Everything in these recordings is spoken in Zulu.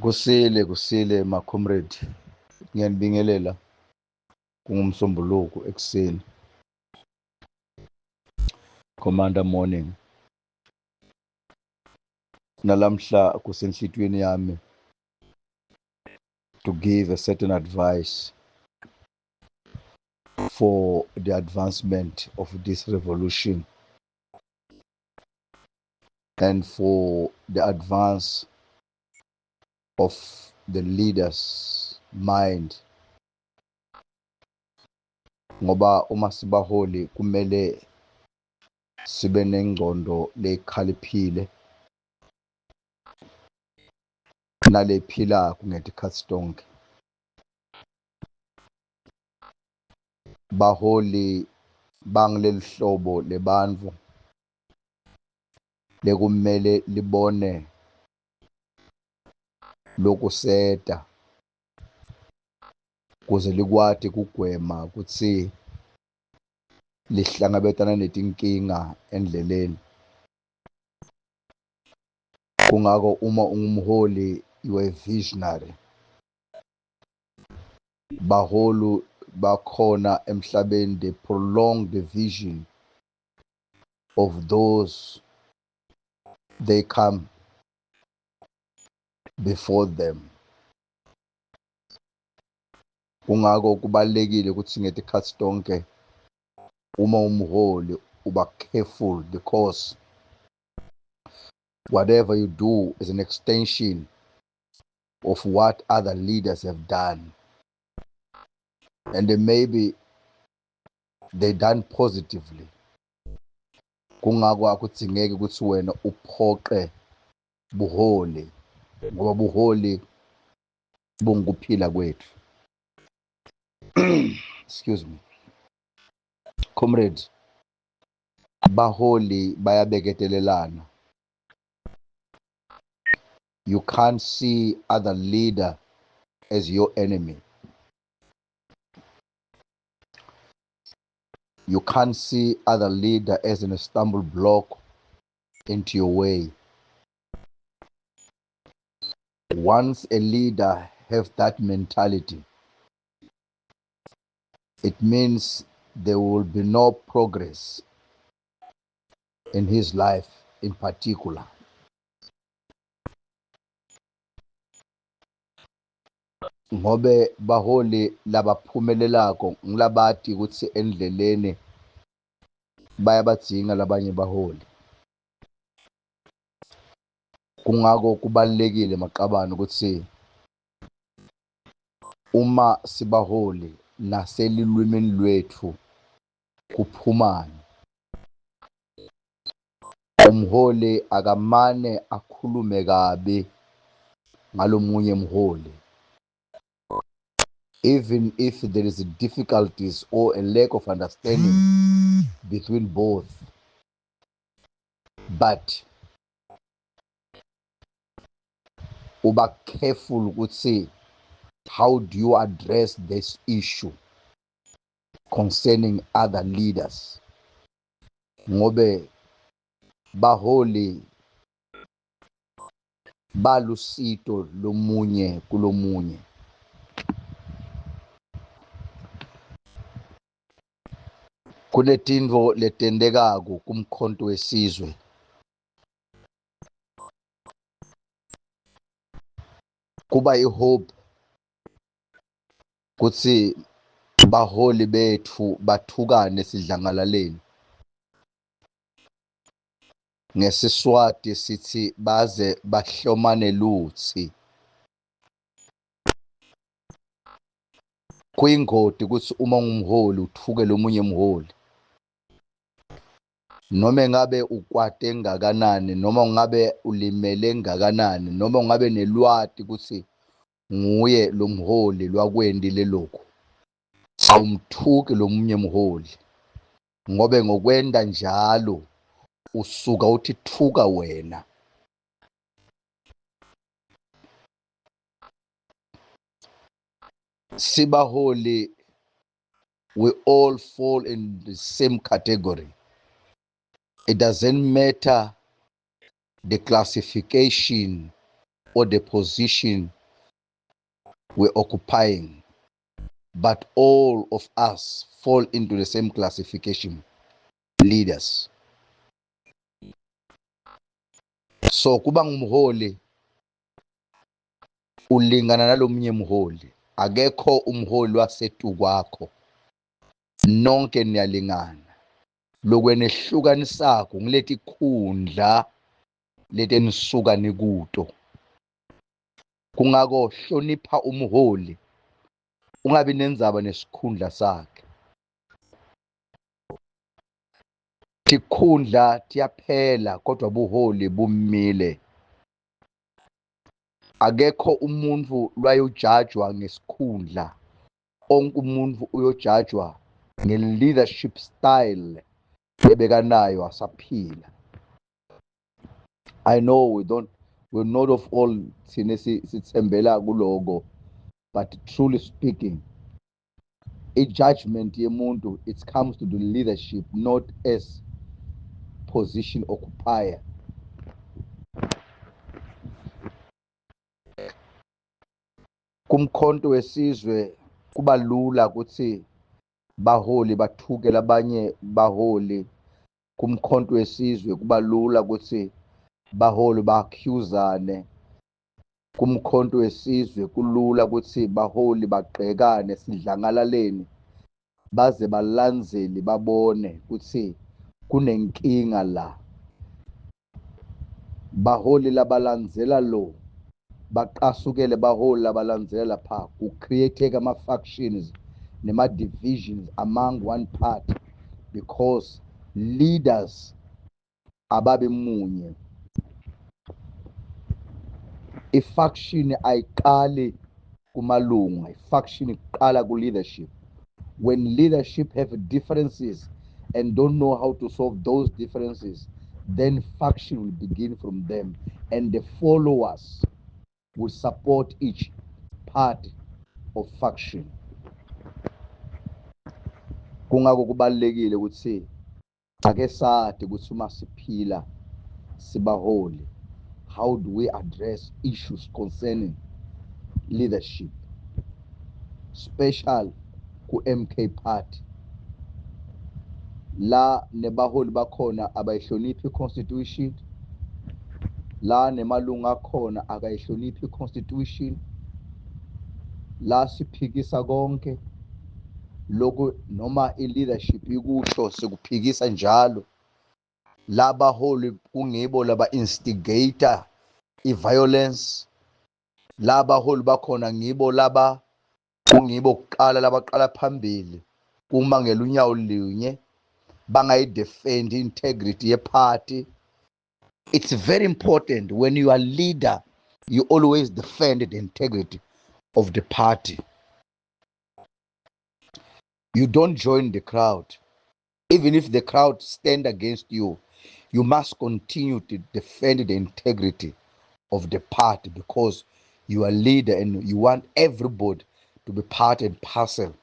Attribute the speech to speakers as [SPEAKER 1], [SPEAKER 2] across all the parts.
[SPEAKER 1] Kusile ma comrade. Ngiyanibingelela kungumsombuluko ekseni. Commander morning. Nalamhla kusenhlitweni yami to give a certain advice for the advancement of this revolution and for the advance of the leaders' mind. Ngoba uma sibaholi kumele sibe nengqondo lekhaliphile nalephila kungetikhathi tonke. Baholi bangileli hlobo lebantfu lekumele libone lokuseta kuze likwati kugwema kutsi lihlangabetana netinkinga endleleni. Kungako uma ungumholi you are a visionary. Baholu bakhona emhlabeni, they prolong the vision of those they come before them. Kungako kubalekile ukuthi ngetikhathi tonke uma umholi uba careful because whatever you do is an extension of what other leaders have done. And then maybe they done positively. Kungako akudzingeki ukuthi wena uphoqe buholi ngoba buholi bungukuphila kwethu. Excuse me. Comrade, baholi bayabeketelelana. You can't see other leader as your enemy. You can't see other leader as an stumble block into your way. Once a leader have that mentality, it means there will be no progress in his life in particular. Ngobe baholi labaphumelelako ngilabati ukuthi endleleni bayabadzinga labanye baholi. Kungako kubalekile maqabane ukuthi uma sibaholi naselilwimini lwethu kuphumane. Umholi akamane akhulume kabi ngalomunye mholi. Even if there is difficulties or a lack of understanding between both. But uba careful ukuthi how do you address this issue concerning other leaders. Ngobe baholi balusito lomunye kulomunye. Kunetinto letendekako kumkhonto wesizwe. Kuba ihope kutsi baholi bethu bathukane sidlangalaleni. NgesiSwati sithi baze bahlomane lutsi. Kuyingoti kutsi uma ngumholi uthuke lomunye mholi. Noma ngabe ukwate ngakanani, noma ngabe ulimele ngakanani, noma ngabe nelwati kutsi nguye lo mholi lwakwendile lokho. Awumthuki lomunye mholi. Ngobe ngokwenda njalo usuka uthi thuka wena. Sibaholi, we all fall in the same category. It doesn't matter the classification or the position we're occupying, but all of us fall into the same classification, leaders. So kuba ngumholi ulingana nalomunye mholi, akekho umholi wasetu kwakho, nonke niyalingana. Lokwenehlukanisako ngileti khundla leti nisuka nikuto. Kungako hlonipha umholi, ungabi nenzaba nesikhundla sakhe. Tikhundla tiyaphela kodwa buholi bumile. Akekho umuntu lwayojajwa ngesikhundla, onke umuntu uyojajwa nge-leadership style ebekanayo asaphila. I know we're not of all sithembela kuloko, but truly speaking, judgment yemuntu, it comes to the leadership, not as position occupier. Kumkhonto wesizwe kuba lula ukuthi baholi bathuke labanye baholi. Kumkhonto wesizwe kuba lula ukuthi baholi ba-accusane. Kumkhonto wesizwe kulula ukuthi baholi bagqekane sidlangalaleni baze balandzele babone ukuthi kunenkinga la. Baholi labalandzela lo baqasukele baholi labalandzela lapha, ku-create-eka ama-factions nema-divisions among one party because leaders ababe munye. I-faction ayiqali kumalunga, i-faction iqala ku-leadership. When leadership have differences and don't know how to solve those differences, then faction will begin from them, and the followers will support each part of faction. Kungako kubalekile ukuthi ake sathi ukuthi uma siphila sibaholi, how do we address issues concerning leadership, special ku MK party la nebaholi bakhona abayihloniphi i-constitution, la nemalunga akhona akayihloniphi i-constitution, la siphikisa konke lokhu noma i-leadership ikusho sikuphikisa njalo. La baholi kungibo laba instigator i-violence, la baholi bakhona ngibo laba kungibo kuqala labaqala phambili kumangela unyawo linye bangayidefend integrity ye-party. It's very important when you are leader, you always defend the integrity of the party. You don't join the crowd. Even if the crowd stand against you, you must continue to defend the integrity of the party because you are leader and you want everybody to be part and parcel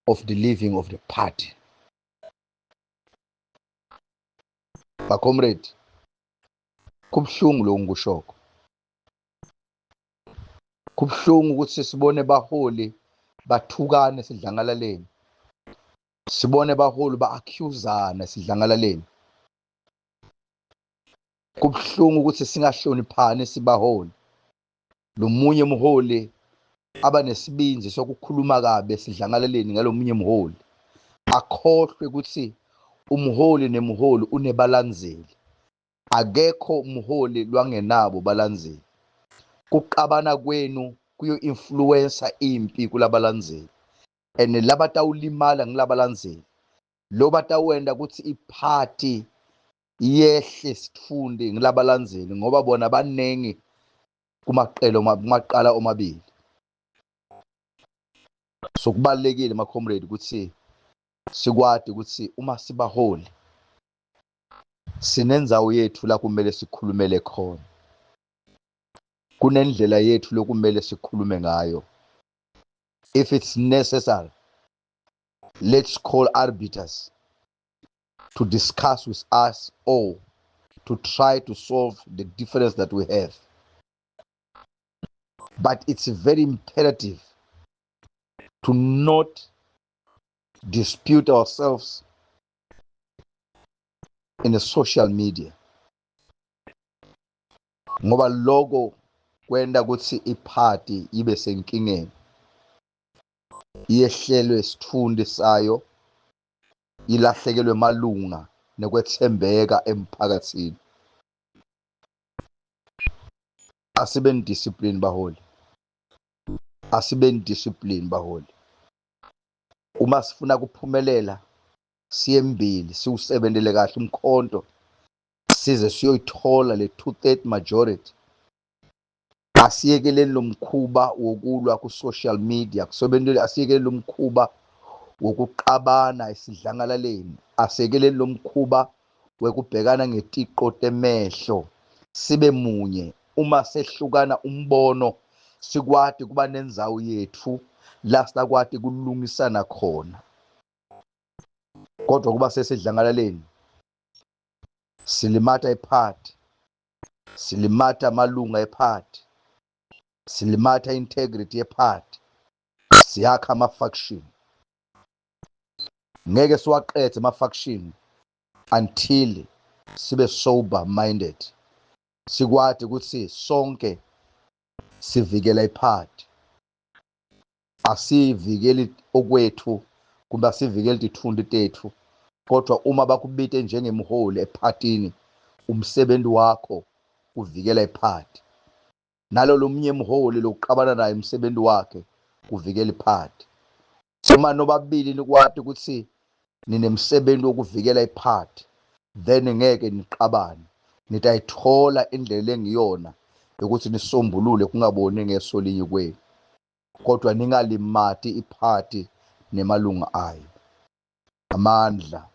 [SPEAKER 1] of the living of the party. Comrade, kubhlungu lo ngikushoko. Kubhlungu ukuthi sibone baholi bathukane sidlangalaleni. Sibone baholi ba-accusana sidlangalaleni. Kubhlungu ukuthi singahloniphani sibaholi. Lo munye umholi aba nesibinzi sokukhuluma kabe sidlangalaleni ngalomunye umholi. Akhohlwe ukuthi umholi nemholi unebalandzeli. Akekho umholi lwangenabo balandzeli. Kuqabana kwenu kuyo-influencer impi kulabalandzeli. And labatawulimala ngilabalandzeli. Lo batawenda ukuthi iphathi yehle sitfunde ngilabalandzeli ngoba bona banengi kumaqala omabili. So kubalekile ma comrade ukuthi sikwadi ukuthi uma sibaholi sinenzawo yethu la kumele sikhulumele khona. Kunendlela yethu lokumele sikhulume ngayo. If it's necessary, let's call arbiters to discuss with us or to try to solve the difference that we have. But it's very imperative to not dispute ourselves in the social media. Ngoba logo kwenda ukuthi iparty ibe senkingeni. Iyehlelwe isithundi sayo, ilahlekelwe malunga nekwethembeka emphakathini. Asibe discipline baholi. Asibe discipline baholi. Uma sifuna kuphumelela siyembili siwusebenzele kahle umkhonto size siyoyithola le 2/3 majority. Asiyekeleni lo mkhuba wokulwa ku social media, kusobenzele asiyekeleni lo mkhuba wokuqabana esidlangalaleni, asiyekeleni lo mkhuba wekubhekana ngetiqo temehlo. Sibe munye uma sehlukana umbono sikwati kuba nenzawo yethu la sikwati kulungisana khona. Kodwa kuba sesidlangalaleni silimata iparty, silimata amalunga eparty, silimata integrity yeparty, siyakha ama-faction. Ngeke siwaqedwe ama-faction until sibe sober minded, sikwati ukuthi sonke sivikela iparty. Asivikeli okwethu kumbe asivikeli ithundi tethu, kodwa uma bakubite njengemholi epartini umsebenzi wakho uvikela iparty. Nalo lomnye mholi lokuqabana naye umsebenzi wakhe kuvikela iparty. Uma nobabili nikwati ukuthi ninemsebenzi wokuvikela iparty, then ngeke niqabane. Nitayithola indlela engiyona ukuthi nisombulule kungaboni ngeso linye kwenu. Kodwa ningalimati iparty nemalunga ayo. Amandla.